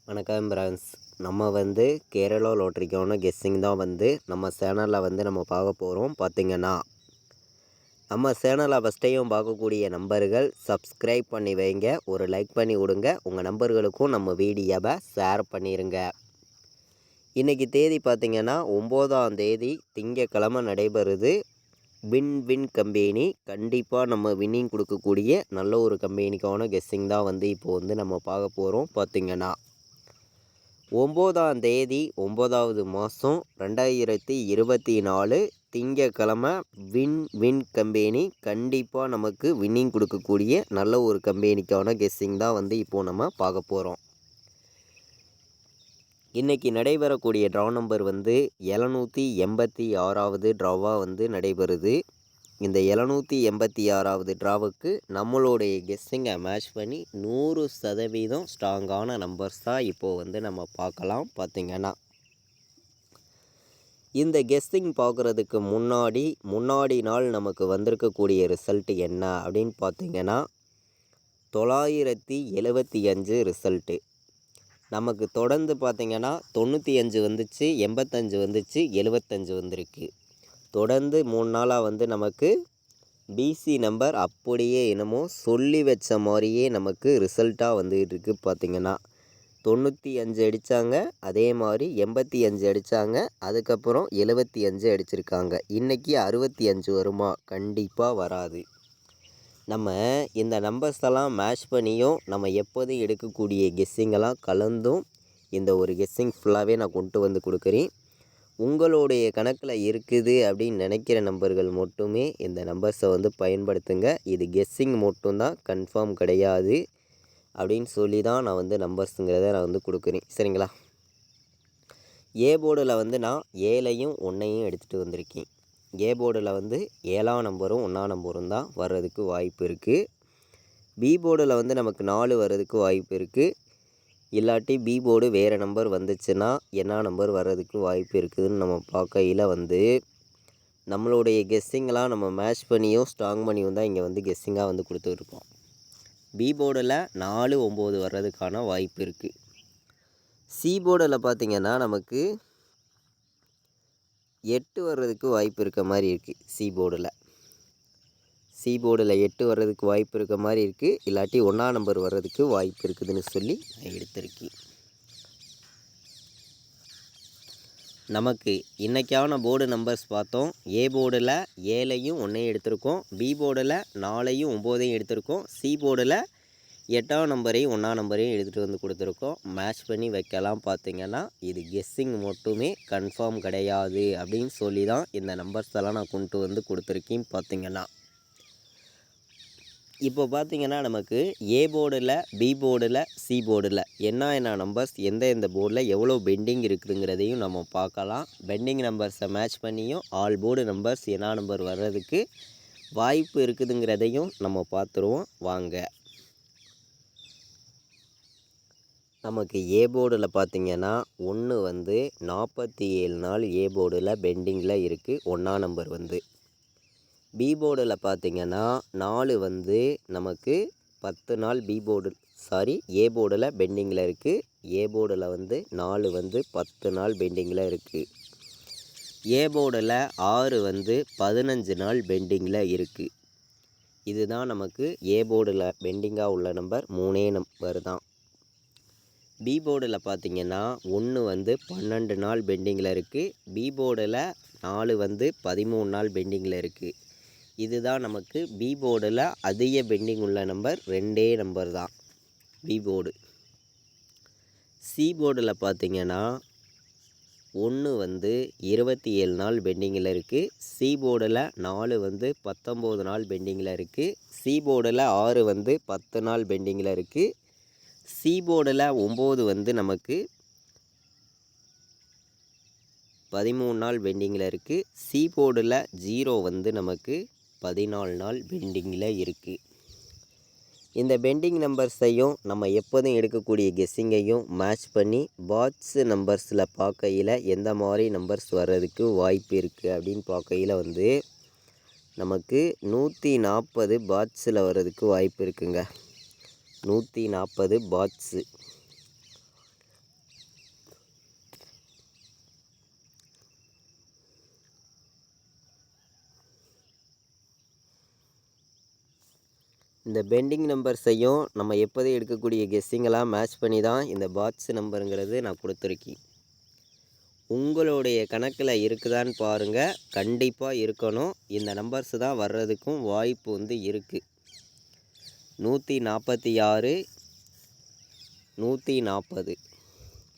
வணக்கம் பிரான்ஸ். நம்ம கேரளா லாட்ரிக்கான கெஸ்ஸிங் தான் நம்ம சேனலில் நம்ம பார்க்க போகிறோம். பார்த்திங்கன்னா நம்ம சேனலை ஃபஸ்ட்டையும் பார்க்கக்கூடிய நம்பர்கள் சப்ஸ்கிரைப் பண்ணி வைங்க, ஒரு லைக் பண்ணி விடுங்க, உங்கள் நம்பர்களுக்கும் நம்ம வீடியோவை ஷேர் பண்ணிடுங்க. இன்றைக்கி தேதி பார்த்திங்கன்னா 9ஆம் தேதி திங்கக்கிழமை நடைபெறுது. வின் கம்பெனி கண்டிப்பாக நம்ம வின்னிங் கொடுக்கக்கூடிய நல்ல ஒரு கம்பெனிக்கான கெஸ்ஸிங் தான் இப்போது நம்ம பார்க்க போகிறோம். பார்த்திங்கன்னா 9ஆம் தேதி 9வது மாதம் 2024 திங்கக்கிழமை வின் கம்பெனி கண்டிப்பாக நமக்கு வின்னிங் கொடுக்கக்கூடிய நல்ல ஒரு கம்பெனிக்கான கெஸ்ஸிங் தான் இப்போது நம்ம பார்க்க போகிறோம். இன்றைக்கி நடைபெறக்கூடிய ட்ரா நம்பர் 786வது ட்ராவாக நடைபெறுது. இந்த 786வது ட்ராவுக்கு நம்மளுடைய கெஸ்ஸிங்கை மேட்ச் பண்ணி 100% ஸ்ட்ராங்கான நம்பர்ஸ் தான் இப்போது நம்ம பார்க்கலாம். பார்த்திங்கன்னா இந்த கெஸ்ஸிங் பார்க்குறதுக்கு முன்னாடி நாள் நமக்கு வந்திருக்கக்கூடிய ரிசல்ட் என்ன அப்படின்னு பார்த்திங்கன்னா 975 ரிசல்ட்டு. நமக்கு தொடர்ந்து பார்த்திங்கன்னா 95 வந்துச்சு, 85 வந்துச்சு, 75 வந்திருக்கு. தொடர்ந்து 3 நாளாக நமக்கு பிசி நம்பர் அப்படியே என்னமோ சொல்லி வச்ச மாதிரியே நமக்கு ரிசல்ட்டாக வந்துக்கிட்டு இருக்குது. பார்த்திங்கன்னா 95 அடித்தாங்க, அதே மாதிரி 85 அடித்தாங்க, அதுக்கப்புறம் 75 அடிச்சிருக்காங்க. இன்றைக்கி 65 வருமா? கண்டிப்பாக வராது. நம்ம இந்த நம்பர்ஸ் எல்லாம் மேட்ச் பண்ணியும் நம்ம எப்போதும் எடுக்கக்கூடிய கெஸ்ஸிங்கெல்லாம் கலந்தும் இந்த ஒரு கெஸ்ஸிங் ஃபுல்லாகவே நான் கொண்டு கொடுக்குறேன். உங்களுடைய கணக்கில் இருக்குது அப்படின்னு நினைக்கிற நம்பர்கள் மட்டுமே இந்த நம்பர்ஸை பயன்படுத்துங்க. இது கெஸ்ஸிங் மட்டும்தான், கன்ஃபார்ம் கிடையாது அப்படின்னு சொல்லி தான் நான் நம்பர்ஸுங்கிறத நான் கொடுக்குறேன். சரிங்களா? ஏ போர்டில் நான் 7ஐயும் 1ஐயும் எடுத்துகிட்டு வந்திருக்கேன். ஏ போர்டில் 7ஆம் நம்பரும் 1ஆம் நம்பரும் தான் வர்றதுக்கு வாய்ப்பு இருக்குது. பி போர்டில் நமக்கு 4 வர்றதுக்கு வாய்ப்பு இருக்குது. இல்லாட்டி பி போர்டு வேறு நம்பர் வந்துச்சுன்னா என்ன நம்பர் வர்றதுக்கு வாய்ப்பு இருக்குதுன்னு நம்ம பார்க்கையில் நம்மளுடைய கெஸ்ஸிங்கெலாம் நம்ம மேட்ச் பண்ணியும் ஸ்ட்ராங் பண்ணியும் தான் இங்கே கெஸ்ஸிங்காக கொடுத்துருக்கோம். பி போர்டில் 4, 9 வர்றதுக்கான வாய்ப்பு இருக்குது. சி போர்டில் பார்த்திங்கன்னா நமக்கு 8 வர்றதுக்கு வாய்ப்பு இருக்க மாதிரி இருக்குது. சி போர்டில் 8 வர்றதுக்கு வாய்ப்பு இருக்க மாதிரி இருக்குது. இல்லாட்டி 1ஆம் நம்பர் வர்றதுக்கு வாய்ப்பு இருக்குதுன்னு சொல்லி நான் எடுத்திருக்கேன். நமக்கு இன்றைக்கான போர்டு நம்பர்ஸ் பார்த்தோம். ஏ போர்டில் 7ஐயும் 1ஐயும் எடுத்திருக்கோம். பி போர்டில் 4ஐயும் 9ஐயும் எடுத்திருக்கோம். சி போர்டில் 8ஆம் நம்பரையும் 1ஆம் நம்பரையும் எடுத்துகிட்டு கொடுத்துருக்கோம். மேட்ச் பண்ணி வைக்கலாம். பார்த்திங்கன்னா இது கெஸ்ஸிங் மட்டுமே, கன்ஃபார்ம் கிடையாது அப்படின்னு சொல்லி தான் இந்த நம்பர்ஸ் எல்லாம் நான் கொண்டு கொடுத்துருக்கேன். பார்த்திங்கன்னா இப்போ பார்த்திங்கன்னா நமக்கு ஏ போர்டில், பி போர்டில், சி போர்டில் என்ன நம்பர்ஸ் எந்த போர்டில் எவ்வளோ பெண்டிங் இருக்குதுங்கிறதையும் நம்ம பார்க்கலாம். பெண்டிங் நம்பர்ஸை மேட்ச் பண்ணியும் ஆல் போர்டு நம்பர்ஸ் என்ன நம்பர் வர்றதுக்கு வாய்ப்பு இருக்குதுங்கிறதையும் நம்ம பார்த்துருவோம். வாங்க. நமக்கு ஏ போர்டில் பார்த்திங்கன்னா 1 47 நாள் ஏ போர்டில் பெண்டிங்கில் இருக்குது. 1ஆம் நம்பர் பி போர்டில் பார்த்திங்கன்னா 4 நமக்கு 10 நாள் ஏ போர்டில் பெண்டிங்கில் இருக்குது. ஏ போர்டில் 4 10 நாள் பெண்டிங்கில் இருக்குது. ஏ போர்டில் 6 15 நாள் பெண்டிங்கில் இருக்குது. இதுதான் நமக்கு ஏ போர்டில் பெண்டிங்காக உள்ள நம்பர் 3 நம்பர் தான். பி போர்டில் பார்த்திங்கன்னா 1 12 நாள் பெண்டிங்கில் இருக்குது. பி போர்டில் 4 13 நாள் பெண்டிங்கில் இருக்குது. இதுதான் நமக்கு பி போர்டில் அதிக பெண்டிங் உள்ள நம்பர், 2 நம்பர் தான் பி போர்டு. சி போர்டில் பார்த்திங்கன்னா 1 27 நாள் பெண்டிங்கில் இருக்குது. சி போர்டில் 4 19 நாள் பெண்டிங்கில் இருக்குது. சி போர்டில் 6 10 நாள் பெண்டிங்கில் இருக்குது. சி போர்டில் 9 நமக்கு 13 நாள் பெண்டிங்கில் இருக்குது. சி போர்டில் 0 நமக்கு 14 நாள் பெண்டிங்கில் இருக்குது. இந்த பெண்டிங் நம்பர்ஸையும் நம்ம எப்போதும் எடுக்கக்கூடிய கெஸ்ஸிங்கையும் மேட்ச் பண்ணி பாட்ஸ் நம்பர்ஸில் பார்க்கையில் எந்த மாதிரி நம்பர்ஸ் வர்றதுக்கு வாய்ப்பு இருக்குது அப்படின்னு பார்க்கையில் நமக்கு 140 பாட்ஸில் வர்றதுக்கு வாய்ப்பு இருக்குங்க. 140 பாட்ஸு. இந்த பெண்டிங் நம்பர்ஸையும் நம்ம எப்போதும் எடுக்கக்கூடிய கெஸ்ஸிங்கெல்லாம் மேட்ச் பண்ணி தான் இந்த பாக்ஸ் நம்பருங்கிறது நான் கொடுத்துருக்கேன். உங்களுடைய கணக்கில் இருக்குதான்னு பாருங்கள். கண்டிப்பாக இருக்கணும். இந்த நம்பர்ஸ் தான் வர்றதுக்கும் வாய்ப்பு வந்து இருக்குது. 146, 140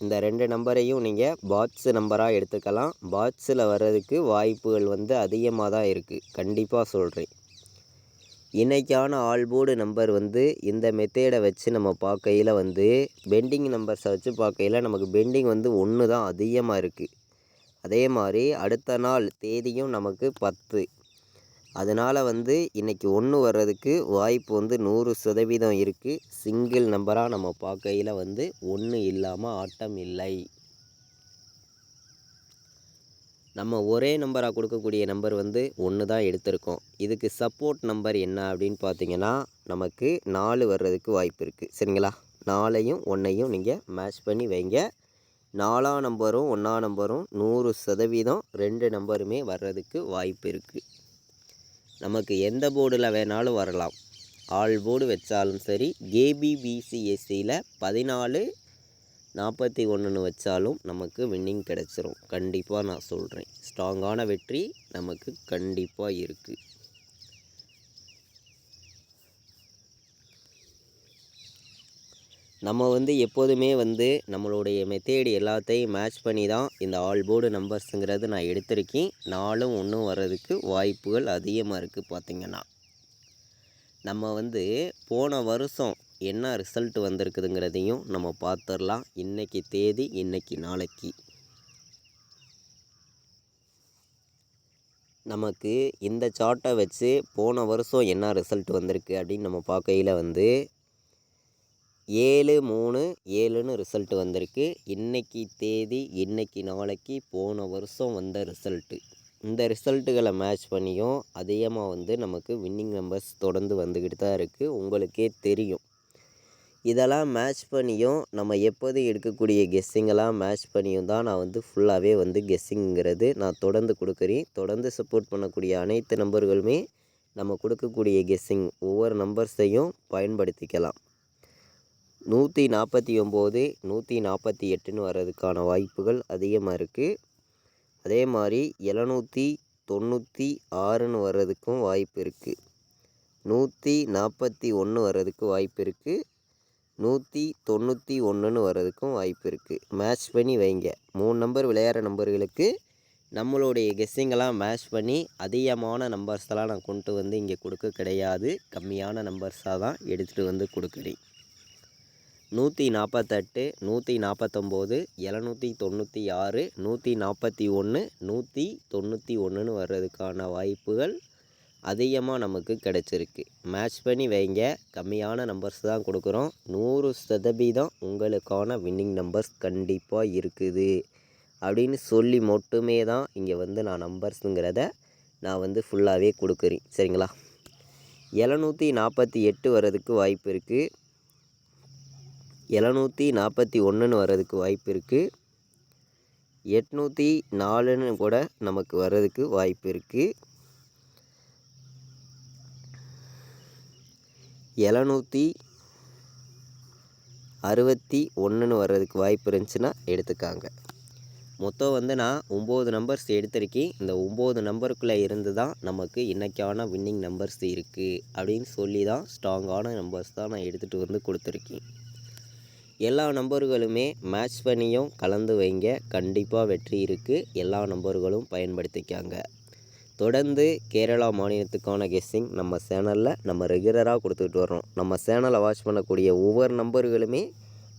இந்த 2 நம்பரையும் நீங்கள் பாக்ஸ் நம்பராக எடுத்துக்கலாம். பாக்ஸில் வர்றதுக்கு வாய்ப்புகள் வந்து அதிகமாக தான் இருக்குது. கண்டிப்பாக சொல்கிறேன். இன்றைக்கான ஆல்போர்டு நம்பர் வந்து இந்த மெத்தேடை வச்சு நம்ம பார்க்கையில் வந்து பெண்டிங் நம்பர்ஸை வச்சு பார்க்கையில் நமக்கு பெண்டிங் வந்து 1 தான் அதிகமாக இருக்குது. அதே மாதிரி அடுத்த நாள் தேதியும் நமக்கு 10. அதனால் வந்து இன்றைக்கி 1 வர்றதுக்கு வாய்ப்பு வந்து 100% இருக்குது. சிங்கிள் நம்பராக நம்ம பார்க்கையில் வந்து 1 இல்லாமல் ஆட்டம் இல்லை. நம்ம ஒரே நம்பராக கொடுக்கக்கூடிய நம்பர் வந்து 1 தான் எடுத்திருக்கோம். இதுக்கு சப்போர்ட் நம்பர் என்ன அப்படின்னு பார்த்தீங்கன்னா நமக்கு 4 வர்றதுக்கு வாய்ப்பு இருக்குது. சரிங்களா? 4ஐயும் 1ஐயும் நீங்கள் மேட்ச் பண்ணி வைங்க. 4ஆம் நம்பரும் 1ஆம் நம்பரும் 100% 2 நம்பருமே வர்றதுக்கு வாய்ப்பு இருக்குது. நமக்கு எந்த போர்டில் வேணாலும் வரலாம். ஆல் போர்டு வச்சாலும் சரி, கேபிபிசிஎஸ்சியில் 14, 41 வச்சாலும் நமக்கு வின்னிங் கிடச்சிரும். கண்டிப்பாக நான் சொல்கிறேன். ஸ்ட்ராங்கான வெற்றி நமக்கு கண்டிப்பாக இருக்குது. நம்ம வந்து எப்போதுமே வந்து நம்மளுடைய மெத்தேடு எல்லாத்தையும் மேட்ச் பண்ணி தான் இந்த ஆல் போர்டு நம்பர்ஸுங்கிறது நான் எடுத்திருக்கேன். 4ம் 1ம் வர்றதுக்கு வாய்ப்புகள் அதிகமாக இருக்குது. பார்த்திங்கன்னா நம்ம வந்து போன வருஷம் என்ன ரிசல்ட் வந்திருக்குதுங்கிறதையும் நம்ம பார்த்துடலாம். இன்றைக்கி தேதி, இன்றைக்கி நாளைக்கு நமக்கு இந்த சார்ட்டை வச்சு போன வருஷம் என்ன ரிசல்ட் வந்திருக்கு அப்படின்னு நம்ம பார்க்கையில் வந்து 7, 3, 7ன்னு ரிசல்ட் வந்திருக்கு. இன்றைக்கி தேதி, இன்றைக்கி நாளைக்கு போன வருஷம் வந்த ரிசல்ட்டு. இந்த ரிசல்ட்டுகளை மேட்ச் பண்ணியும் அதிகமாக வந்து நமக்கு வின்னிங் நம்பர்ஸ் தொடர்ந்து வந்துக்கிட்டு தான் இருக்குது. உங்களுக்கே தெரியும். இதெல்லாம் மேட்ச் பண்ணியும் நம்ம எப்போதும் எடுக்கக்கூடிய கெஸ்ஸிங்கெல்லாம் மேட்ச் பண்ணியும் தான் நான் வந்து ஃபுல்லாகவே வந்து கெஸ்ஸிங்கிறது நான் தொடர்ந்து கொடுக்குறேன். தொடர்ந்து சப்போர்ட் பண்ணக்கூடிய அனைத்து நம்பர்களுமே நம்ம கொடுக்கக்கூடிய கெஸ்ஸிங் ஒவ்வொரு நம்பர்ஸையும் பயன்படுத்திக்கலாம். 149, 148ன்னு வர்றதுக்கான வாய்ப்புகள் அதிகமாக இருக்குது. அதே மாதிரி 796ன்னு வர்றதுக்கும் வாய்ப்பு இருக்குது. 141 வர்றதுக்கு வாய்ப்பு இருக்குது. 191ன்னு வர்றதுக்கும் வாய்ப்பு இருக்குது. மேட்ச் பண்ணி வைங்க. 3 நம்பர் விளையாடுற நம்பர்களுக்கு நம்மளுடைய கெஸ்ஸிங்கெல்லாம் மேட்ச் பண்ணி அதிகமான நம்பர்ஸெல்லாம் நான் கொண்டு வந்து இங்கே கொடுக்க கிடையாது. கம்மியான நம்பர்ஸாக தான் எடுத்துகிட்டு வந்து கொடுக்குறேன். 148, 149, 796, 141, 191ன்னு வர்றதுக்கான வாய்ப்புகள் அதிகமாக நமக்கு கிடச்சிருக்கு. மேட்ச் பண்ணி வைங்க. கம்மியான நம்பர்ஸ் தான் கொடுக்குறோம். 100% உங்களுக்கான வின்னிங் நம்பர்ஸ் கண்டிப்பாக இருக்குது அப்படின்னு சொல்லி மட்டுமே தான் இங்கே வந்து நான் நம்பர்ஸுங்கிறத நான் வந்து ஃபுல்லாகவே கொடுக்குறேன். சரிங்களா? 748 வர்றதுக்கு வாய்ப்பு இருக்குது. 741ன்னு வர்றதுக்கு வாய்ப்பு இருக்குது. 804ன்னு கூட நமக்கு வர்றதுக்கு வாய்ப்பு இருக்குது. 761ன்னு வர்றதுக்கு வாய்ப்பு இருந்துச்சுன்னா எடுத்துக்காங்க. மொத்தம் வந்து நான் 9 நம்பர்ஸ் எடுத்திருக்கேன். இந்த 9 நம்பருக்குள்ளே இருந்து தான் நமக்கு இன்றைக்கான வின்னிங் நம்பர்ஸ் இருக்குது அப்படின்னு சொல்லி தான் ஸ்ட்ராங்கான நம்பர்ஸ் தான் நான் எடுத்துகிட்டு வந்து கொடுத்துருக்கேன். எல்லா நம்பர்களுமே மேட்ச் பண்ணியும் கலந்து வைங்க. கண்டிப்பாக வெற்றி இருக்குது. எல்லா நம்பர்களும் பயன்படுத்திக்காங்க. தொடர்ந்து கேரளா மாநிலத்துக்கான கெஸ்ஸிங் நம்ம சேனலில் நம்ம ரெகுலராக கொடுத்துக்கிட்டு வரோம். நம்ம சேனலை வாட்ச் பண்ணக்கூடிய ஒவ்வொரு நம்பர்களுமே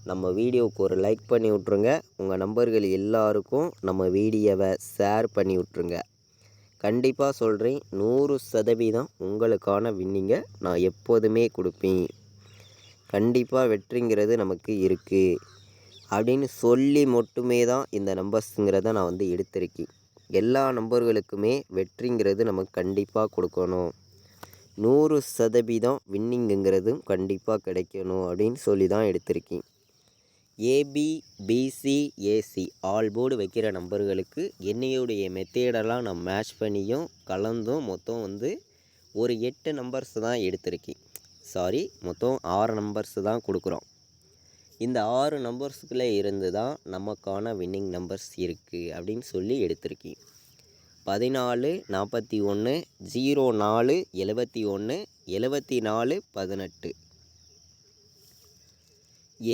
நம்ம வீடியோவுக்கு ஒரு லைக் பண்ணி விட்ருங்க. உங்கள் நம்பர்கள் எல்லாருக்கும் நம்ம வீடியோவை ஷேர் பண்ணி விட்ருங்க. கண்டிப்பாக சொல்கிறேன், 100% உங்களுக்கான வின்னிங்கை நான் எப்போதுமே கொடுப்பேன். கண்டிப்பாக வெற்றிங்கிறது நமக்கு இருக்குது அப்படின்னு சொல்லி மட்டுமே தான் இந்த நம்பர்ஸுங்கிறத நான் வந்து எடுத்திருக்கேன். எல்லா நம்பர்களுக்குமே வெற்றிங்கிறது நமக்கு கண்டிப்பாக கொடுக்கணும். 100% வின்னிங்குங்கிறதும் கண்டிப்பாக கிடைக்கணும் அப்படின்னு சொல்லி தான் எடுத்திருக்கேன். ஏபிபிசிஏசி ஆல் போர்டு வைக்கிற நம்பர்களுக்கு என்னையுடைய மெத்தேடெல்லாம் நான் மேட்ச் பண்ணியும் கலந்தும் மொத்தம் வந்து ஒரு 8 நம்பர்ஸ் தான் எடுத்திருக்கேன். மொத்தம் 6 நம்பர்ஸ் தான் கொடுக்குறோம். இந்த 6 நம்பர்ஸுக்குள்ளே இருந்து தான் நமக்கான வின்னிங் நம்பர்ஸ் இருக்குது அப்படின்னு சொல்லி எடுத்திருக்கேன். 14 41 04 71 74 18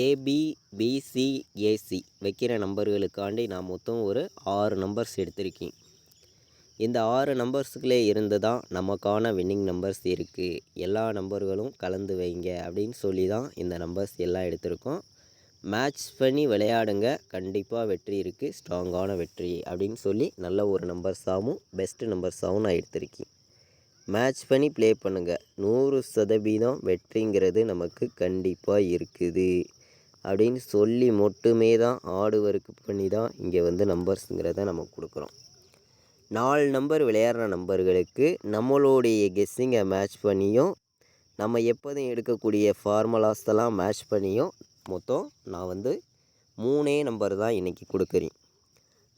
ABBCAC வைக்கிற நம்பர்களுக்காண்டி நான் மொத்தம் ஒரு 6 நம்பர்ஸ் எடுத்திருக்கேன். இந்த 6 நம்பர்ஸுக்குள்ளே இருந்து தான் நமக்கான வின்னிங் நம்பர்ஸ் இருக்குது. எல்லா நம்பர்களும் கலந்து வைங்க அப்படின்னு சொல்லி தான் இந்த நம்பர்ஸ் எல்லாம் எடுத்திருக்கோம். மேட்ச் பண்ணி விளையாடுங்க, கண்டிப்பாக வெற்றி இருக்குது, ஸ்ட்ராங்கான வெற்றி அப்படின்னு சொல்லி நல்ல ஒரு நம்பர்ஸாகவும் பெஸ்ட்டு நம்பர்ஸாகவும் நான் எடுத்திருக்கேன். மேட்ச் பண்ணி ப்ளே பண்ணுங்கள், 100% வெற்றிங்கிறது நமக்கு கண்டிப்பாக இருக்குது அப்படின்னு சொல்லி மட்டுமே தான் ஹார்டு ஒர்க் பண்ணி தான் இங்கே வந்து நம்பர்ஸுங்கிறத நம்ம கொடுக்குறோம். 4 நம்பர் விளையாடுற நம்பர்களுக்கு நம்மளுடைய கெஸ்ஸிங்கை மேட்ச் பண்ணியும் நம்ம எப்போதும் எடுக்கக்கூடிய ஃபார்முலாஸ் எல்லாம் மேட்ச் பண்ணியும் மொத்தம் நான் வந்து 3 நம்பர் தான் இன்றைக்கி கொடுக்குறேன்.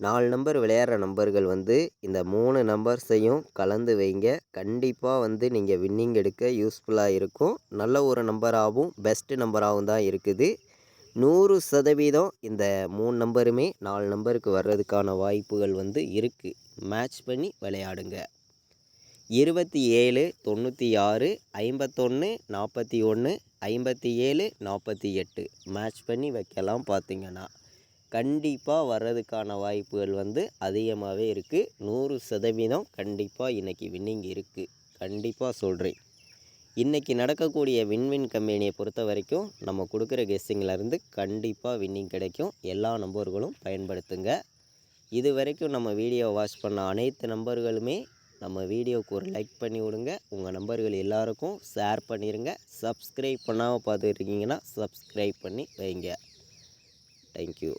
4 நம்பர் விளையாடுற நம்பர்கள் வந்து இந்த 3 நம்பர்ஸையும் கலந்து வைங்க, கண்டிப்பாக வந்து நீங்கள் வின்னிங் எடுக்க யூஸ்ஃபுல்லாக இருக்கும். நல்ல ஒரு நம்பராகவும் பெஸ்ட்டு நம்பராகவும் தான் இருக்குது. 100% இந்த 3 நம்பருமே 4 நம்பருக்கு வர்றதுக்கான வாய்ப்புகள் வந்து இருக்குது. மேட்ச் பண்ணி விளையாடுங்க. 27 96 51 41 57 48 மேட்ச் பண்ணி வைக்கலாம். பார்த்திங்கன்னா கண்டிப்பாக வர்றதுக்கான வாய்ப்புகள் வந்து அதிகமாகவே இருக்குது. 100% கண்டிப்பாக இன்றைக்கி வின்னிங் இருக்குது, கண்டிப்பாக சொல்கிறேன். இன்றைக்கி நடக்கக்கூடிய வின்வின் கம்பெனியை பொறுத்த வரைக்கும் நம்ம கொடுக்குற கெஸ்ஸிங்கிலேருந்து கண்டிப்பாக வின்னிங் கிடைக்கும். எல்லா நம்பர்களும் பயன்படுத்துங்க. இது வரைக்கும் நம்ம வீடியோவை வாட்ச் பண்ண அனைத்து நம்பர்களுமே நம்ம வீடியோவுக்கு ஒரு லைக் பண்ணி விடுங்க. உங்கள் நம்பர்கள் எல்லாருக்கும் ஷேர் பண்ணிடுங்க. சப்ஸ்கிரைப் பண்ணாமல் பார்த்துருக்கீங்கன்னா சப்ஸ்கிரைப் பண்ணி வைங்க. தேங்க்யூ.